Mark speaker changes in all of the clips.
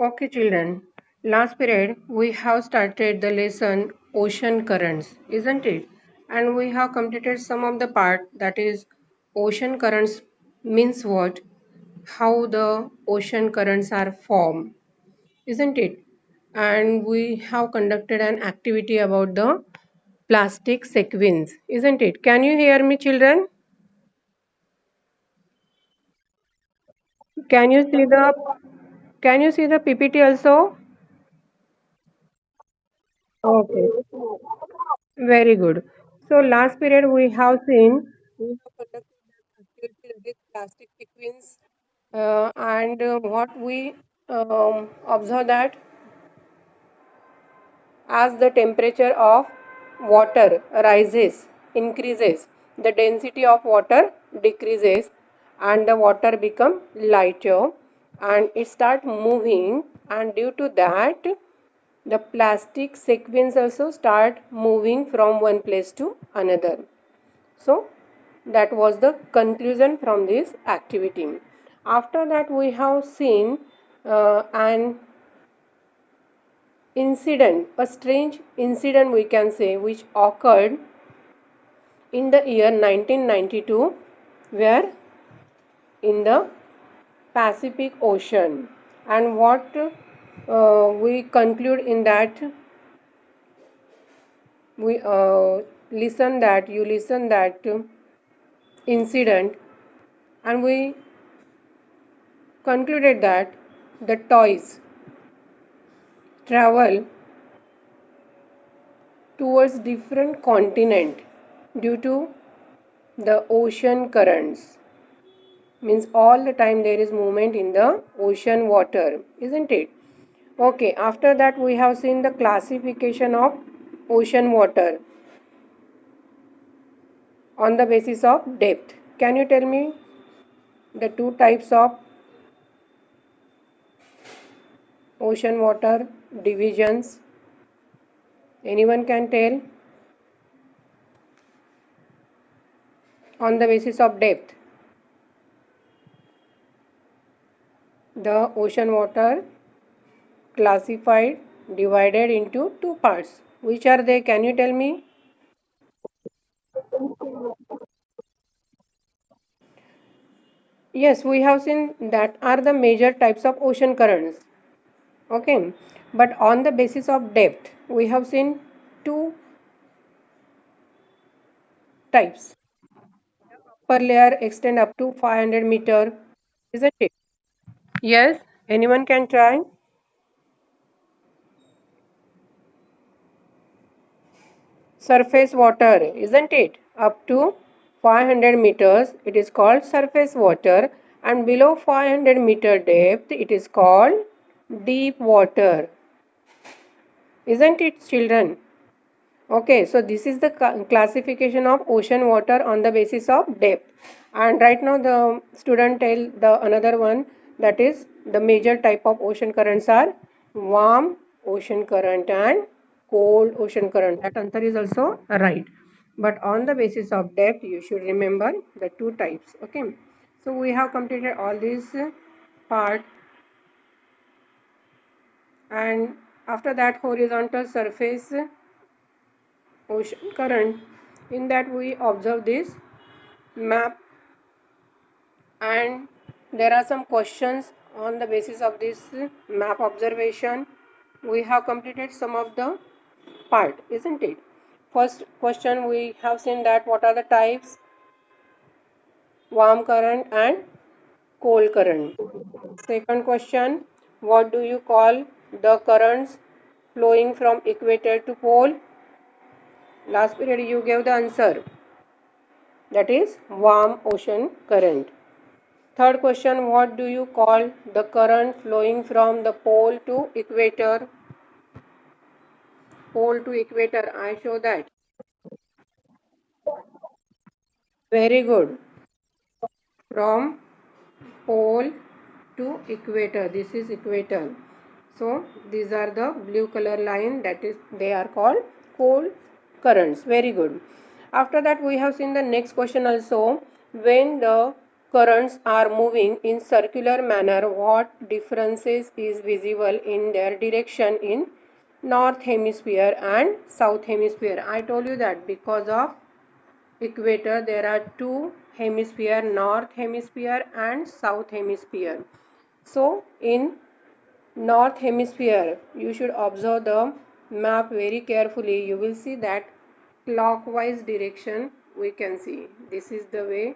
Speaker 1: Okay, children. Last period we have started the lesson ocean currents, isn't it? And we have completed some of the part, that is ocean currents means what? How the ocean currents are formed, isn't it? And we have conducted an activity about the plastic sequence, isn't it? Can you hear me, children? Can you see the PPT also? Okay. Very good. So last period we have conducted an activity with plastic sequence, and what we observe that as the temperature of water rises, increases, the density of water decreases, and the water become lighter, and it start moving, and due to that the plastic sequence also start moving from one place to another. So that was the conclusion from this activity. After that we have seen an incident, a strange incident we can say, which occurred in the year 1992, where in the Pacific Ocean. And what we conclude in that, we listen that incident, and we concluded that the toys travel towards different continent due to the ocean currents. Means all the time there is movement in the ocean water, isn't it? Okay, after that we have seen the classification of ocean water on the basis of depth. Can you tell me the two types of ocean water divisions? Anyone can tell on the basis of depth? The ocean water classified, divided into two parts. Which are they? Can you tell me? Yes, we have seen that are the major types of ocean currents. Okay, but on the basis of depth, we have seen two types. Per layer extend up to 500 meter, isn't it? Yes, anyone can try. Surface water, isn't it? Up to 500 meters, it is called surface water, and below 500-meter depth, it is called deep water, isn't it, children? Okay, so this is the classification of ocean water on the basis of depth. And right now the student tell the another one, that is the major type of ocean currents are warm ocean current and cold ocean current. That answer is also right. But on the basis of depth, you should remember the two types. Okay. So we have completed all these part, and after that horizontal surface ocean current, in that we observe this map, and there are some questions on the basis of this map observation. We have completed some of the part, isn't it? First question, we have seen that what are the types: warm current and cold current. Second question, what do you call the currents flowing from equator to pole? Last period you gave the answer, that is warm ocean current. Third question, what do you call the current flowing from the pole to equator? Pole to equator, I show that. Very good. From pole to equator, this is equator. So these are the blue color line, that is they are called cold currents. Very good. After that we have seen the next question also. When the currents are moving in circular manner, what differences is visible in their direction in north hemisphere and south hemisphere? I told you that because of equator there are two hemisphere, north hemisphere and south hemisphere. So in north hemisphere you should observe the map very carefully. You will see that clockwise direction we can see. This is the way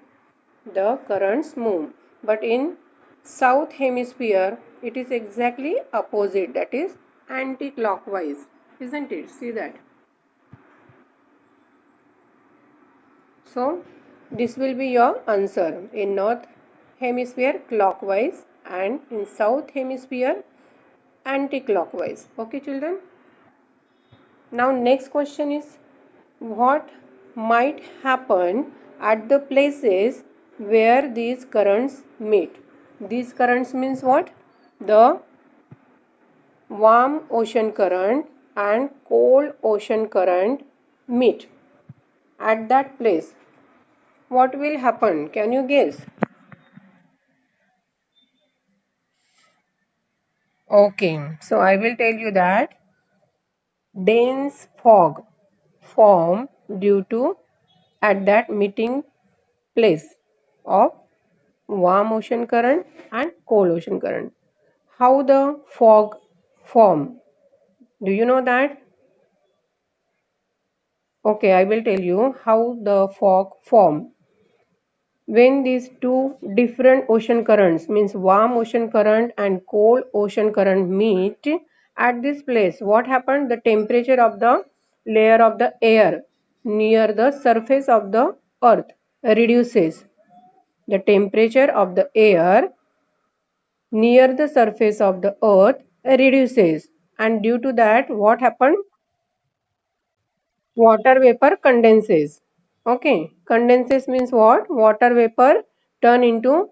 Speaker 1: the currents move. But in south hemisphere it is exactly opposite, that is anti-clockwise, isn't it? See that. So this will be your answer. In north hemisphere clockwise and in south hemisphere anti-clockwise. Okay children. Now next question is, what might happen at the places where these currents meet? These currents means what? The warm ocean current and cold ocean current meet. At that place, what will happen? Can you guess? Okay, so I will tell you that dense fog form due to at that meeting place of warm ocean current and cold ocean current. How the fog form? Do you know that? Okay, I will tell you how the fog form. When these two different ocean currents, means warm ocean current and cold ocean current meet at this place, what happened? The temperature of the layer of the air near the surface of the earth reduces. The temperature of the air near the surface of the earth reduces, and due to that what happened? Water vapor condenses. Okay, condenses means what? Water vapor turn into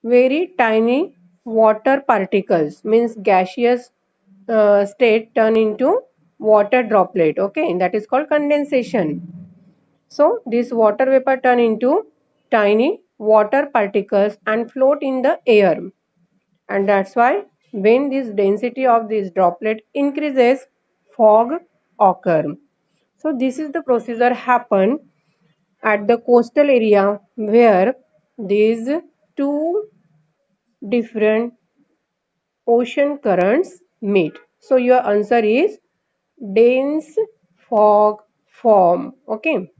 Speaker 1: very tiny water particles, means gaseous state turn into water droplet. Okay, that is called condensation. So this water vapor turn into tiny water particles and float in the air, and that's why when this density of this droplet increases, fog occur. So this is the procedure happen at the coastal area where these two different ocean currents meet. So your answer is dense fog form. Okay.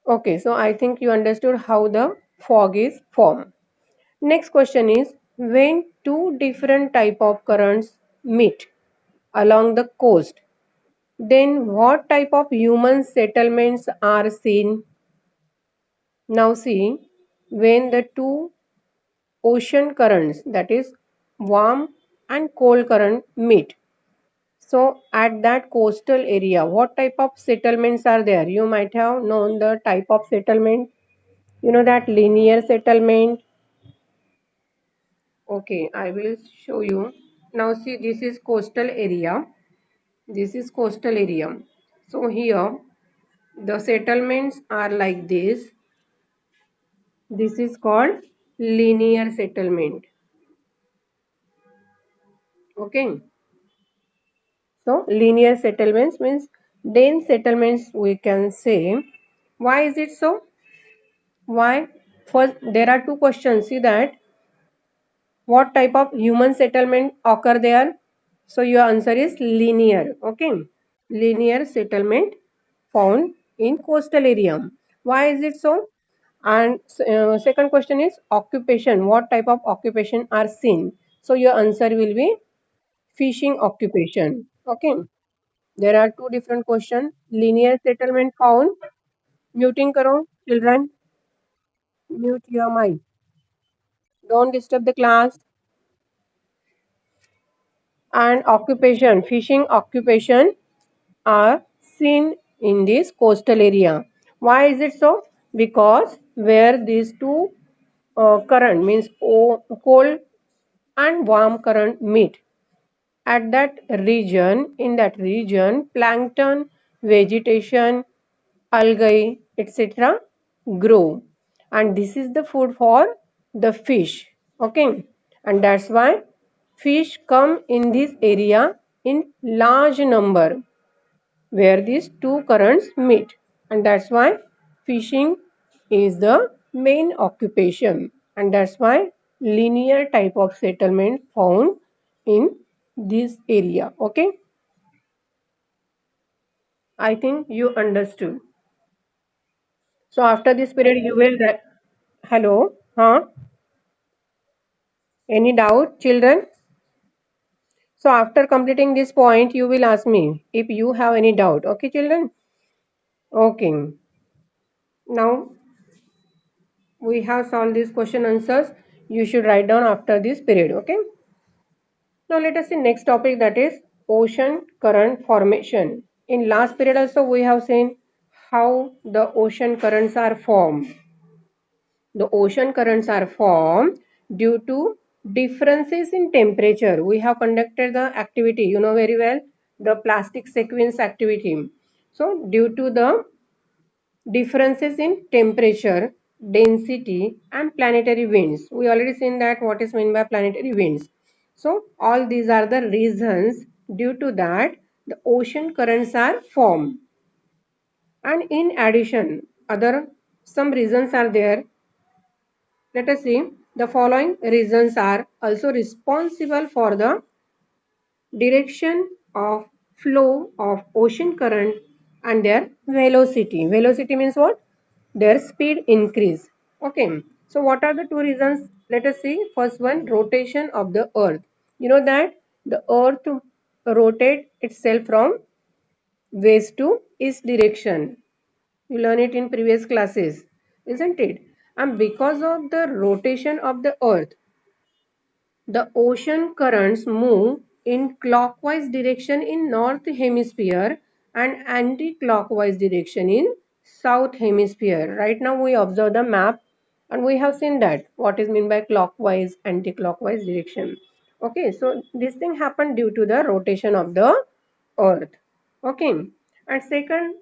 Speaker 1: Okay, so I think you understood how the fog is formed. Next question is, when two different type of currents meet along the coast, then what type of human settlements are seen? Now see, when the two ocean currents, that is warm and cold current meet. So at that coastal area, what type of settlements are there? You might have known the type of settlement. You know that linear settlement. Okay, I will show you. Now see, this is coastal area. This is coastal area. So here the settlements are like this. This is called linear settlement. Okay. So linear settlements means dense settlements we can say. Why is it so? Why? First, there are two questions. See that what type of human settlement occur there? So your answer is linear. Okay. Linear settlement found in coastal area. Why is it so? And second question is occupation. What type of occupation are seen? So your answer will be fishing occupation. Okay. There are two different questions. Linear settlement found. Muting karo, children. Mute your mic. Don't disturb the class. And occupation, fishing occupation are seen in this coastal area. Why is it so? Because where these two current means cold and warm current meet, at that region, in that region, plankton, vegetation, algae, etc. grow. and this is the food for the fish. Okay, and that's why fish come in this area in large number where these two currents meet, and that's why fishing is the main occupation, and that's why linear type of settlement found in this area. Okay, I think you understood. So after this period you will hello, huh? Any doubt, children? So after completing this point you will ask me if you have any doubt. Okay, children? Okay, now we have solved these question answers. You should write down after this period. Okay, now let us see next topic, that is ocean current formation. In last period also we have seen how the ocean currents are formed. The ocean currents are formed due to differences in temperature. We have conducted the activity, you know very well, the plastic sequence activity. So due to the differences in temperature, density and planetary winds. We already seen that what is meant by planetary winds. So all these are the reasons due to that the ocean currents are formed. And in addition, other some reasons are there. Let us see. The following reasons are also responsible for the direction of flow of ocean current and their velocity. Velocity means what? Their speed increase. Okay. So what are the two reasons? Let us see. First one, rotation of the earth. You know that the earth rotate itself from west to east direction. You learn it in previous classes, isn't it? And because of the rotation of the earth, the ocean currents move in clockwise direction in north hemisphere and anti-clockwise direction in south hemisphere. Right now we observe the map and we have seen that what is meant by clockwise, anti-clockwise direction. Okay, so this thing happened due to the rotation of the earth. Okay, and second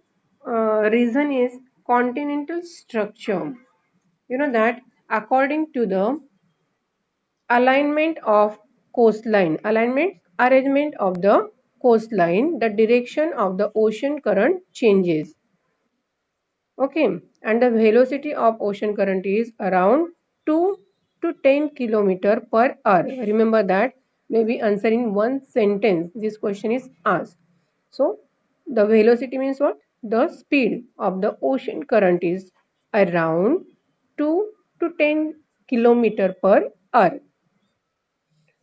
Speaker 1: reason is continental structure. You know that according to the alignment of coastline, alignment, arrangement of the coastline, the direction of the ocean current changes. Okay, and the velocity of ocean current is around 2 to 10 kilometer per hour. Remember that, maybe answering one sentence this question is asked. So the velocity means what? The speed of the ocean current is around 2 to 10 kilometer per hour.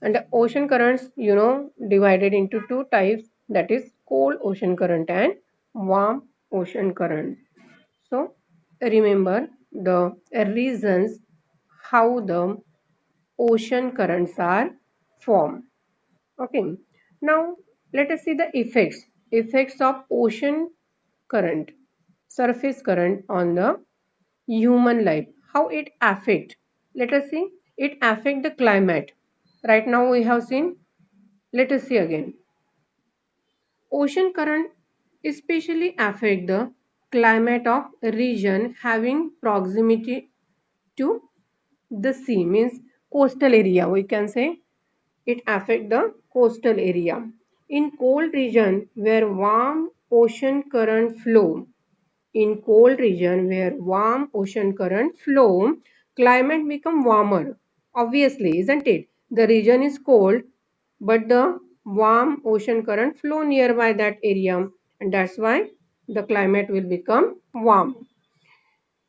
Speaker 1: And the ocean currents, you know, divided into two types, that is cold ocean current and warm ocean current. So remember the reasons how the ocean currents are formed. Okay. Now let us see the effects. Effects of ocean current, surface current on the human life. How it affect? Let us see. It affect the climate. Right now we have seen. Let us see again. Ocean current especially affect the climate of region having proximity to the sea, means coastal area, we can say. It affect the coastal area. In cold region where warm ocean current flow, in cold region where warm ocean current flow, climate become warmer. Obviously, isn't it? The region is cold, but the warm ocean current flow nearby that area, and that's why the climate will become warm.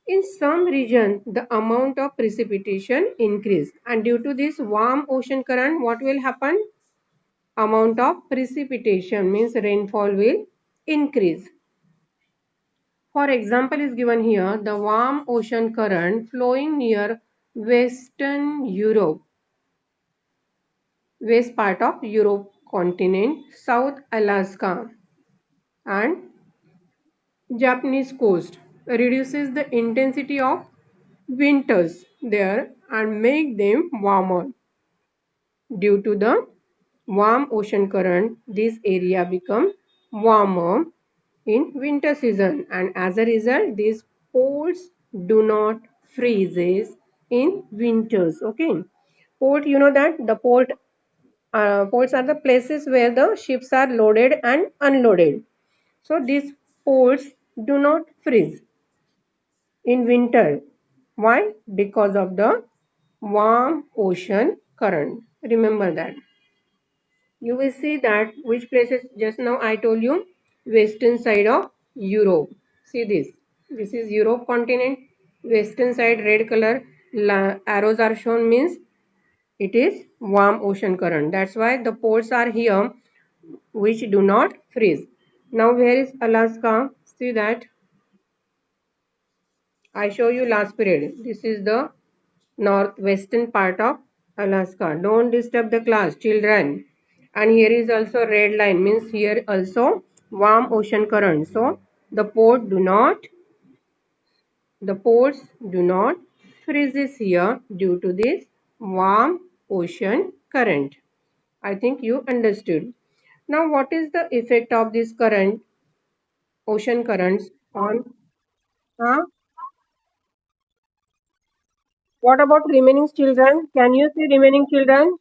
Speaker 1: In some region, the amount of precipitation increase, and due to this warm ocean current, what will happen? Amount of precipitation means rainfall will increase. For example is given here, the warm ocean current flowing near Western Europe, west part of Europe continent, South Alaska and Japanese coast reduces the intensity of winters there and make them warmer. Due to the warm ocean current, this area become warmer in winter season, and as a result these poles do not freezes in winters. Okay, port, you know that the ports are the places where the ships are loaded and unloaded. So these ports do not freeze in winter. Why? Because of the warm ocean current. Remember that. You will see that which places just now I told you, western side of Europe. See this. This is Europe continent. Western side red color arrows are shown means it is warm ocean current. That's why the poles are here which do not freeze. Now where is Alaska? See that I show you last period. This is the northwestern part of Alaska. Don't disturb the class, children. And here is also red line, means here also warm ocean current. So the ports do not freezes here due to this warm ocean current. I think you understood. Now what is the effect of this current, ocean currents on, huh? What about remaining children? Can you see remaining children?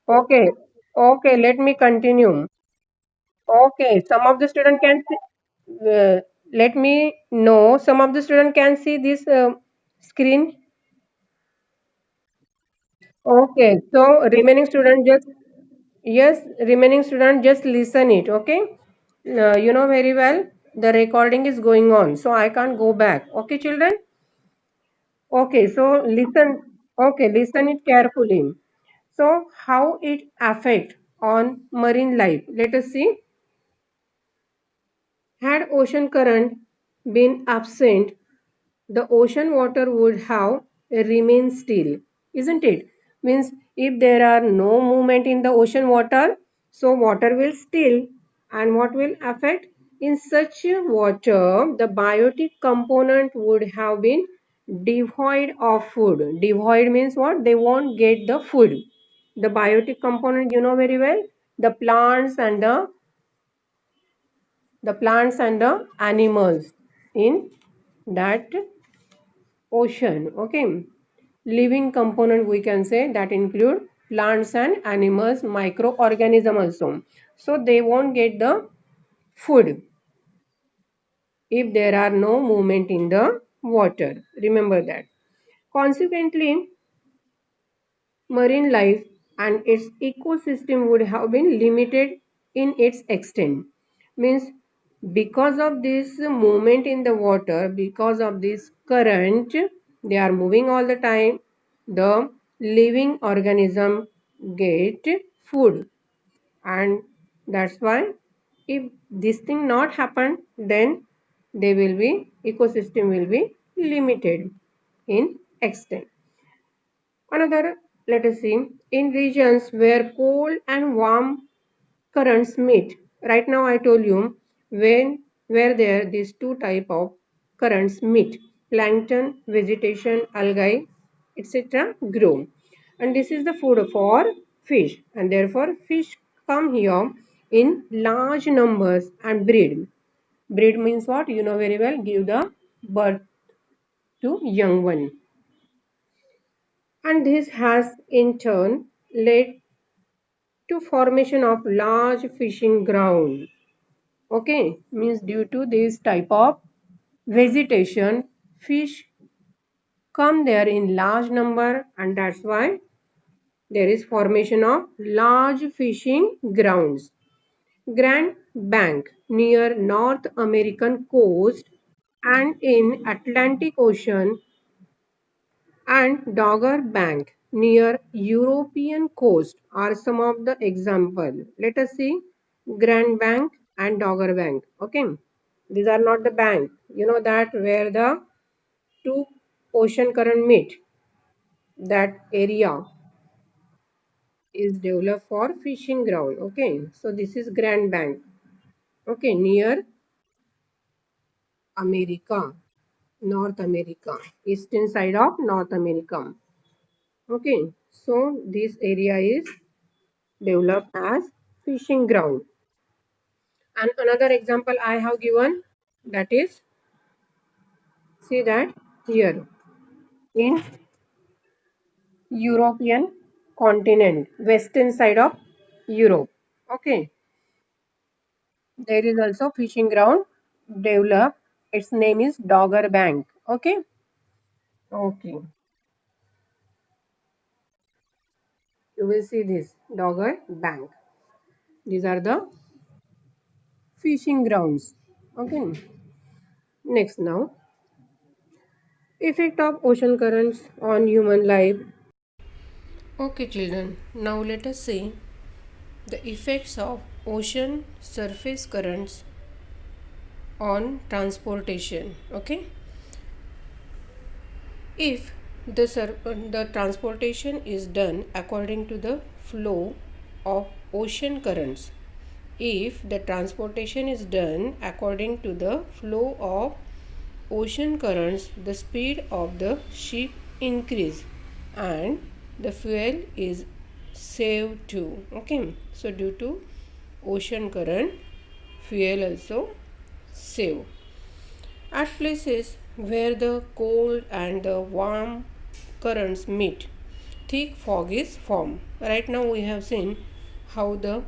Speaker 1: Okay, okay, let me continue. Okay, some of the student can see, let me know. Some of the student can see this screen. Okay, so remaining student just, yes, remaining student just listen it. Okay, you know very well the recording is going on, so I can't go back. Okay, children. Okay, so listen. Okay, listen it carefully. So how it affect on marine life? Let us see. Had ocean current been absent, the ocean water would have remained still, isn't it? Means if there are no movement in the ocean water, so water will still, and what will affect? In such water, the biotic component would have been devoid of food. Devoid means what? They won't get the food. The biotic component, you know very well, the plants and the animals in that ocean. Okay, living component we can say that include plants and animals, microorganism also. So they won't get the food if there are no movement in the water. Remember that. Consequently, marine life and its ecosystem would have been limited in its extent. Means because of this movement in the water, because of this current, they are moving all the time, the living organism get food, and that's why if this thing not happen, then they will be, ecosystem will be limited in extent. Another, let us see, in regions where cold and warm currents meet. Right now I told you when where there these two type of currents meet. Plankton, vegetation, algae, etc. grow. And this is the food for fish. And therefore fish come here in large numbers and breed. Breed means what? You know very well. Give the birth to young one. And this has in turn led to formation of large fishing ground. Okay, means due to this type of vegetation, fish come there in large number, and that's why there is formation of large fishing grounds. Grand Bank near North American coast and in Atlantic Ocean, and Dogger Bank near European coast are some of the example. Let us see Grand Bank and Dogger Bank. Okay, these are not the bank. You know that where the two ocean current meet, that area is developed for fishing ground. Okay, so this is Grand Bank. Okay, near America, North America, eastern side of North America. Okay, so this area is developed as fishing ground. And another example I have given, That is, see that here in European continent, western side of Europe. Okay, there is also fishing ground developed. Its name is Dogger Bank. Okay, okay. You will see this Dogger Bank. These are the fishing grounds. Okay. Next now, effect of ocean currents on human life. Okay, children. Now let us see the effects of ocean surface currents on transportation. Okay, if the transportation is done according to the flow of ocean currents, if the transportation is done according to the flow of ocean currents, the speed of the ship increase and the fuel is saved too. Okay, so due to ocean current, fuel also save. At places where the cold and the warm currents meet, thick fog is formed. Right now we have seen how the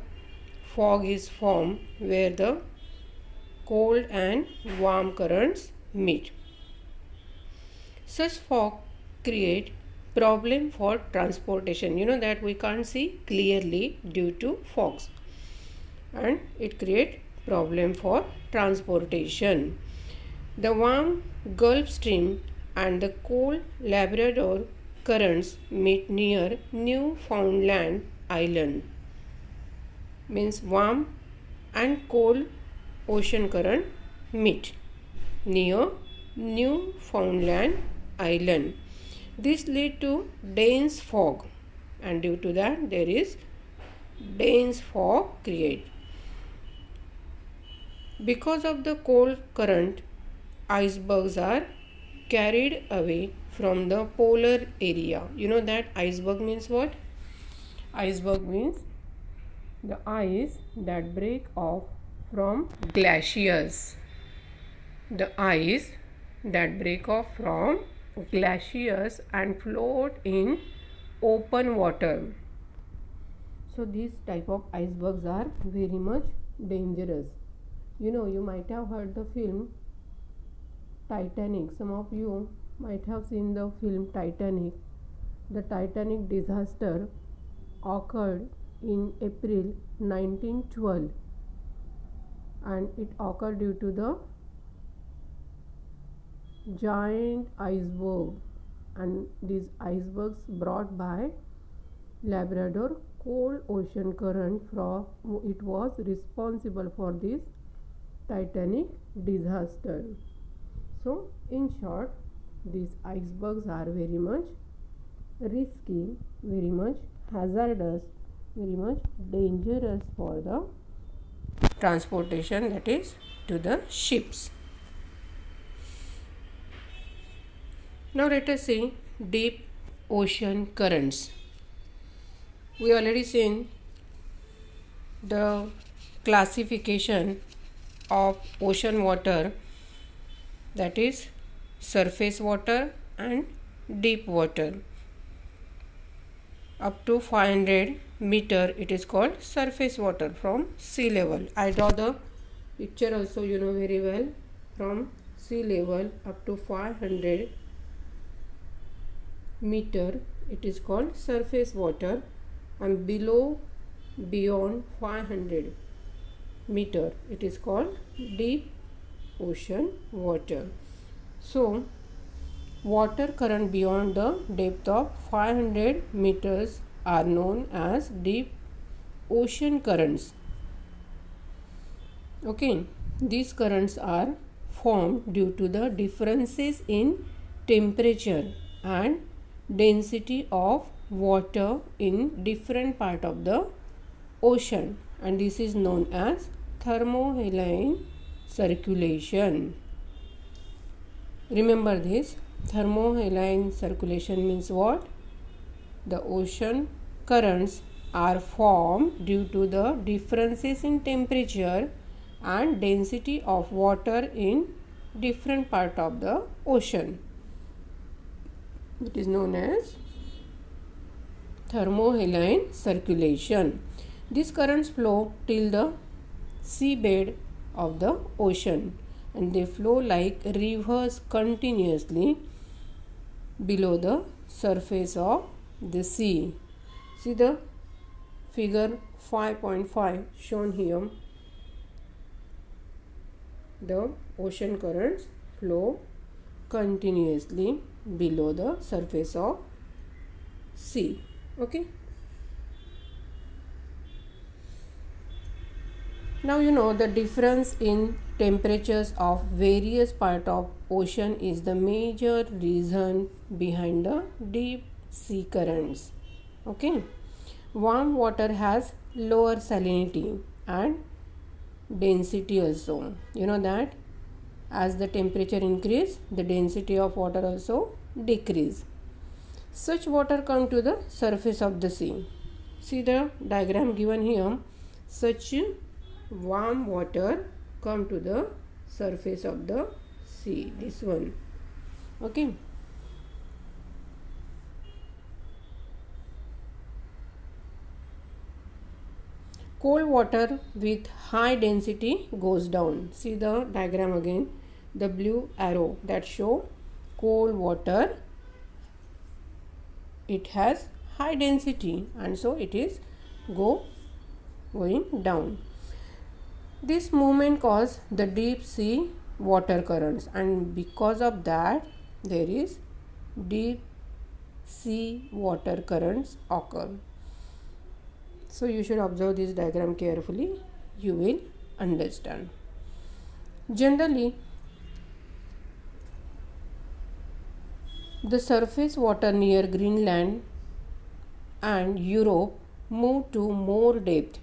Speaker 1: fog is formed where the cold and warm currents meet. Such fog create problem for transportation. You know that we can't see clearly due to fogs, and it create problem for transportation. The warm Gulf Stream and the cold Labrador currents meet near Newfoundland Island. Means warm and cold ocean current meet near Newfoundland Island. This lead to dense fog, and due to that there is dense fog create. Because of the cold current, icebergs are carried away from the polar area. You know that iceberg means what? Iceberg means the ice that break off from glaciers. The ice that break off from glaciers and float in open water. So these type of icebergs are very much dangerous. You know, you might have heard the film Titanic. Some of you might have seen the film Titanic. The Titanic disaster occurred in April 1912, and it occurred due to the giant iceberg, and these icebergs brought by Labrador cold ocean current from it was responsible for this Titanic disaster. So in short, these icebergs are very much risky, very much hazardous, very much dangerous for the transportation, that is to the ships. Now let us see deep ocean currents. We already seen the classification of ocean water, that is surface water and deep water. Up to 500 meter it is called surface water from sea level. I draw the picture also, you know very well. From sea level up to 500 meter it is called surface water, and below beyond 500 meter it is called deep ocean water. So water current beyond the depth of 500 meters are known as deep ocean currents. Okay, these currents are formed due to the differences in temperature and density of water in different part of the ocean, and this is known as thermohaline circulation. Remember this, thermohaline circulation means what? The ocean currents are formed due to the differences in temperature and density of water in different part of the ocean. It is known as thermohaline circulation. These currents flow till the seabed of the ocean, and they flow like rivers continuously below the surface of the sea. See the figure 5.5 shown here. The ocean currents flow continuously below the surface of sea. Okay. Now you know the difference in temperatures of various part of ocean is the major reason behind the deep sea currents. Okay. Warm water has lower salinity and density also. You know that as the temperature increase, the density of water also decrease. Such water come to the surface of the sea. See the diagram given here. Such warm water come to the surface of the sea. This one. Okay. Cold water with high density goes down. See the diagram again. The blue arrow that show cold water. It has high density and so it is going down. This movement causes the deep sea water currents, and because of that there is deep sea water currents occur. So you should observe this diagram carefully. You will understand. Generally, the surface water near Greenland and Europe move to more depth.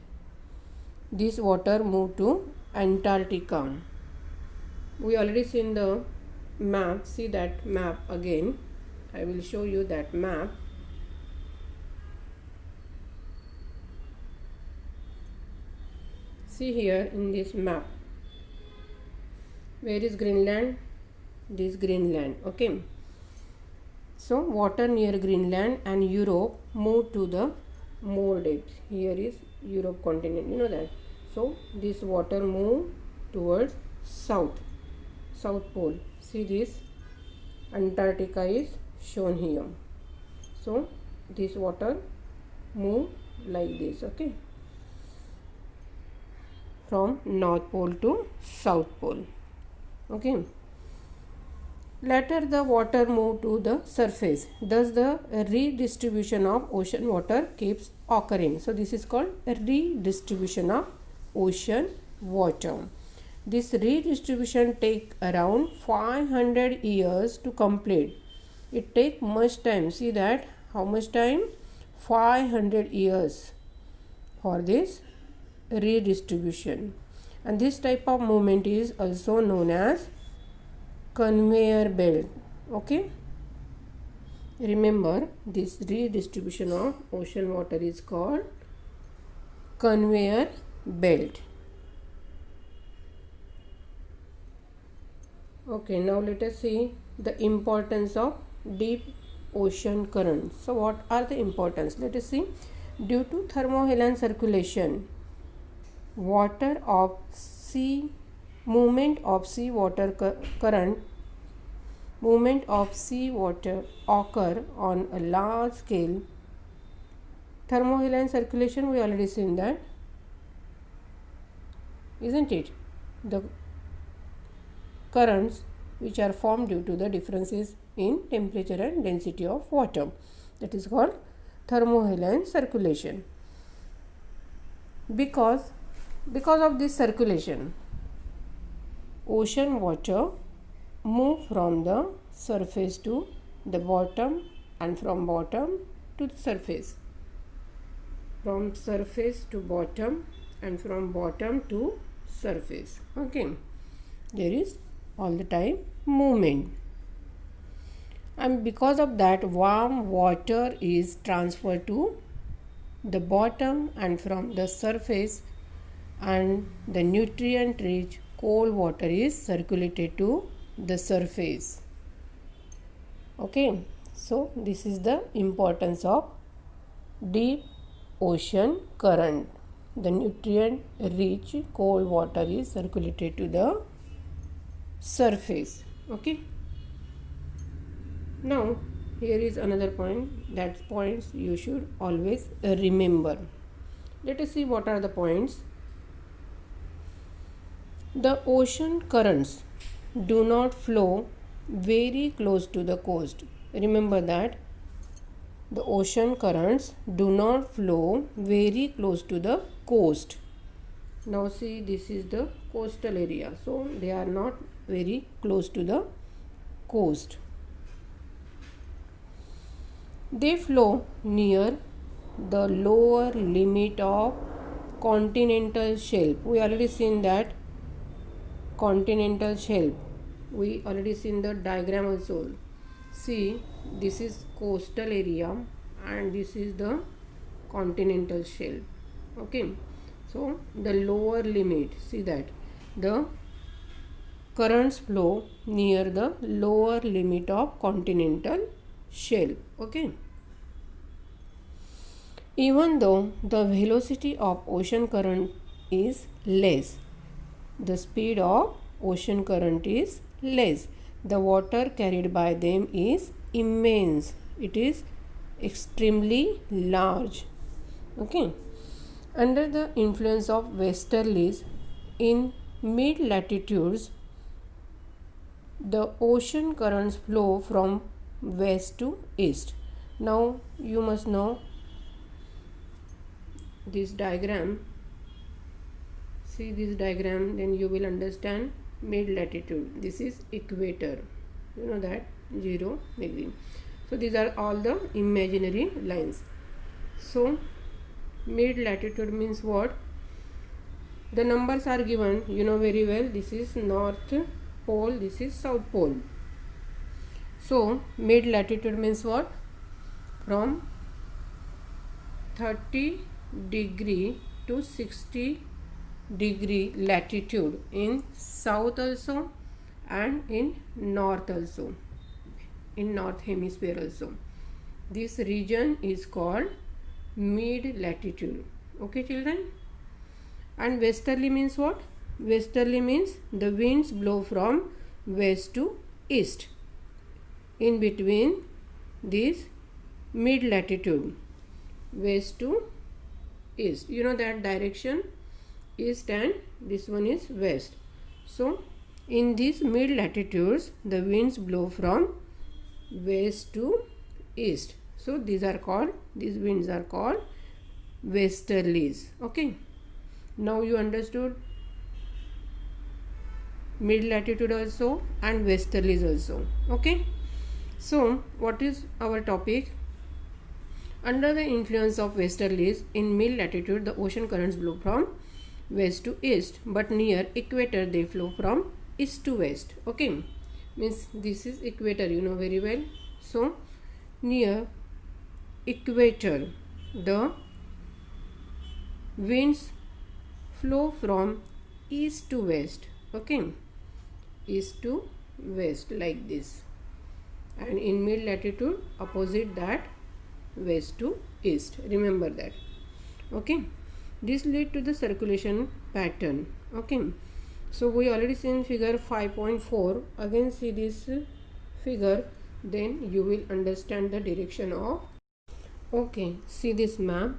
Speaker 1: This water move to Antarctica. We already seen the map. See that map again. I will show you that map. See here in this map. Where is Greenland? This Greenland. Okay. So water near Greenland and Europe move to the more depth. Here is Europe continent. You know that. So this water move towards south pole. See this Antarctica is shown here. So this water move like this. Okay. From north pole to south pole. Okay. Later the water move to the surface. Thus the redistribution of ocean water keeps occurring. So this is called a redistribution of ocean water. This redistribution take around 500 years to complete. It take much time. See that how much time? 500 years for this redistribution. And this type of movement is also known as conveyor belt. Okay. Remember, this redistribution of ocean water is called conveyor belt. Okay, now let us see the importance of deep ocean currents. So what are the importance? Let us see. Due to thermohaline circulation, water of sea movement of sea water current movement of sea water occur on a large scale. Thermohaline circulation, we already seen that, isn't it? The currents which are formed due to the differences in temperature and density of water, that is called thermohaline circulation. Because of this circulation, ocean water move from the surface to the bottom and from bottom to the surface, from surface to bottom and from bottom to surface. Okay, there is all the time movement, and because of that warm water is transferred to the bottom and from the surface and the nutrient rich cold water is circulated to the surface. Okay, so this is the importance of deep ocean current. The nutrient rich cold water is circulated to the surface. Okay, now here is another point, that points you should always remember. Let us see what are the points. The ocean currents do not flow very close to the coast. Remember that the ocean currents do not flow very close to the coast. Now see, this is the coastal area, so they are not very close to the coast. They flow near the lower limit of continental shelf. We already seen that continental shelf. We already seen the diagram also. See, this is coastal area and this is the continental shelf. Okay, so the lower limit, see that the currents flow near the lower limit of continental shelf. Okay, even though the velocity of ocean current is less, the speed of ocean current is less, the water carried by them is immense, it is extremely large. Okay, under the influence of westerlies in mid latitudes, the ocean currents flow from west to east. Now you must know this diagram. See this diagram, then you will understand mid latitude. This is equator, you know that, 0 degree. So these are all the imaginary lines. So mid latitude means what? The numbers are given, you know very well. This is north pole, this is south pole. So mid latitude means what? From 30 degree to 60 degree latitude in south also and in north also, in north hemisphere also. This region is called mid latitude. Okay children, and westerly means what? Westerly means the winds blow from west to east in between this mid latitude, west to east, you know that direction, east, and this one is west. So in these mid latitudes the winds blow from west to east, so these winds are called westerlies. Okay, now you understood mid latitude also and westerlies also. Okay, so what is our topic? Under the influence of westerlies in mid latitude, the ocean currents blow from west to east, but near equator they flow from east to west. Okay, means this is equator, you know very well. So near equator the winds flow from east to west. Okay, east to west like this, and in mid latitude opposite that, west to east. Remember that. Okay, this lead to the circulation pattern. Okay, so we already seen figure 5.4. again see this figure, then you will understand the direction of. Okay, see this map.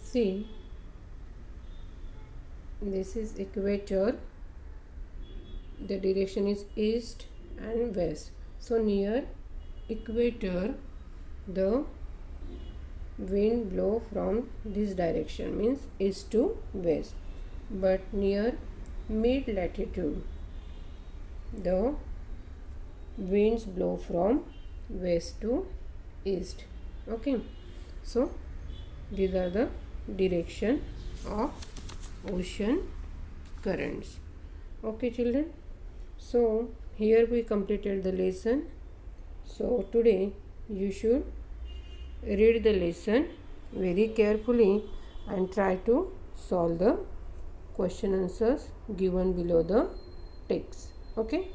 Speaker 1: See, this is equator, the direction is east and west. So near equator the wind blow from this direction, means east to west, but near mid latitude the winds blow from west to east. Okay, so these are the direction of ocean currents. Okay children, so here we completed the lesson. So today you should read the lesson very carefully and try to solve the question answers given below the text. Okay.